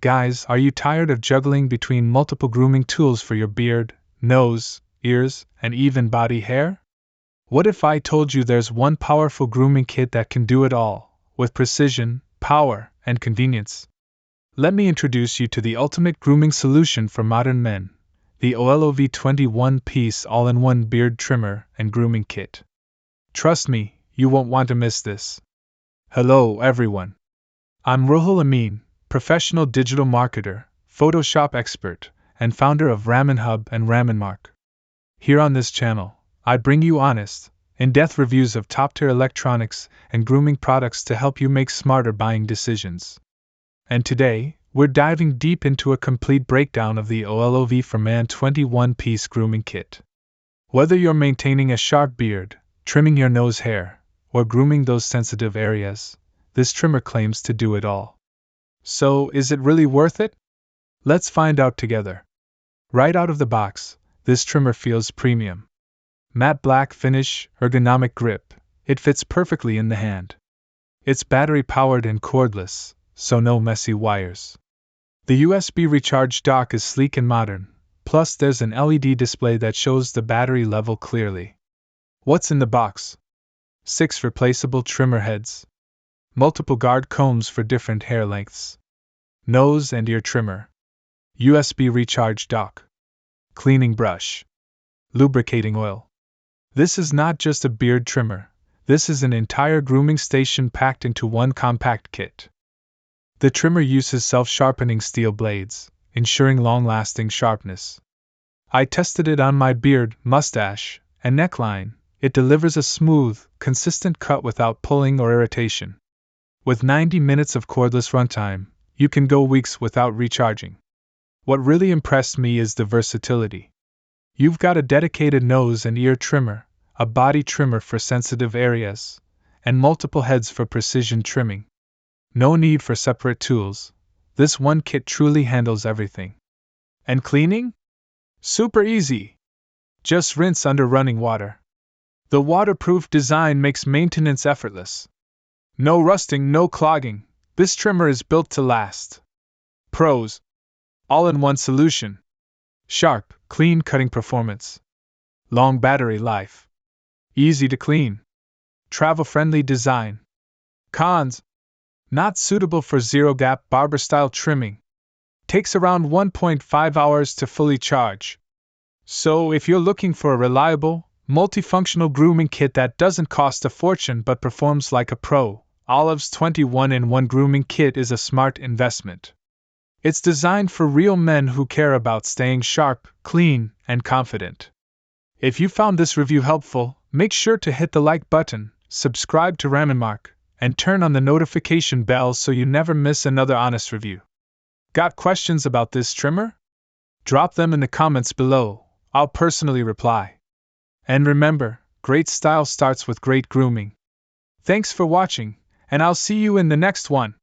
Guys, are you tired of juggling between multiple grooming tools for your beard, nose, ears, and even body hair? What if I told you there's one powerful grooming kit that can do it all, with precision, power, and convenience? Let me introduce you to the ultimate grooming solution for modern men, the OLOV 21-piece all-in-one beard trimmer and grooming kit. Trust me, you won't want to miss this. Hello everyone. I'm Ruhul Amin, professional digital marketer, Photoshop expert, and founder of RAMINHUB and Raminmark. Here on this channel, I bring you honest, in-depth reviews of top-tier electronics and grooming products to help you make smarter buying decisions. And today, we're diving deep into a complete breakdown of the OLOV for Man 21-piece grooming kit. Whether you're maintaining a sharp beard, trimming your nose hair, or grooming those sensitive areas, this trimmer claims to do it all. So, is it really worth it? Let's find out together. Right out of the box, this trimmer feels premium. Matte black finish, ergonomic grip, it fits perfectly in the hand. It's battery-powered and cordless, so no messy wires. The USB recharge dock is sleek and modern, plus there's an LED display that shows the battery level clearly. What's in the box? 6 replaceable trimmer heads. Multiple guard combs for different hair lengths. Nose and ear trimmer. USB recharge dock. Cleaning brush. Lubricating oil. This is not just a beard trimmer, this is an entire grooming station packed into one compact kit. The trimmer uses self-sharpening steel blades, ensuring long-lasting sharpness. I tested it on my beard, mustache, and neckline. It delivers a smooth, consistent cut without pulling or irritation. With 90 minutes of cordless runtime, you can go weeks without recharging. What really impressed me is the versatility. You've got a dedicated nose and ear trimmer, a body trimmer for sensitive areas, and multiple heads for precision trimming. No need for separate tools. This one kit truly handles everything. And cleaning? Super easy. Just rinse under running water. The waterproof design makes maintenance effortless. No rusting, no clogging. This trimmer is built to last. Pros: all-in-one solution. Sharp, clean cutting performance. Long battery life. Easy to clean. Travel-friendly design. Cons: not suitable for zero-gap barber-style trimming. Takes around 1.5 hours to fully charge. So if you're looking for a reliable, multifunctional grooming kit that doesn't cost a fortune but performs like a pro, OLOV's 21-in-1 grooming kit is a smart investment. It's designed for real men who care about staying sharp, clean, and confident. If you found this review helpful, make sure to hit the like button, subscribe to Raminmark, and turn on the notification bell so you never miss another honest review. Got questions about this trimmer? Drop them in the comments below. I'll personally reply. And remember, great style starts with great grooming. Thanks for watching, and I'll see you in the next one.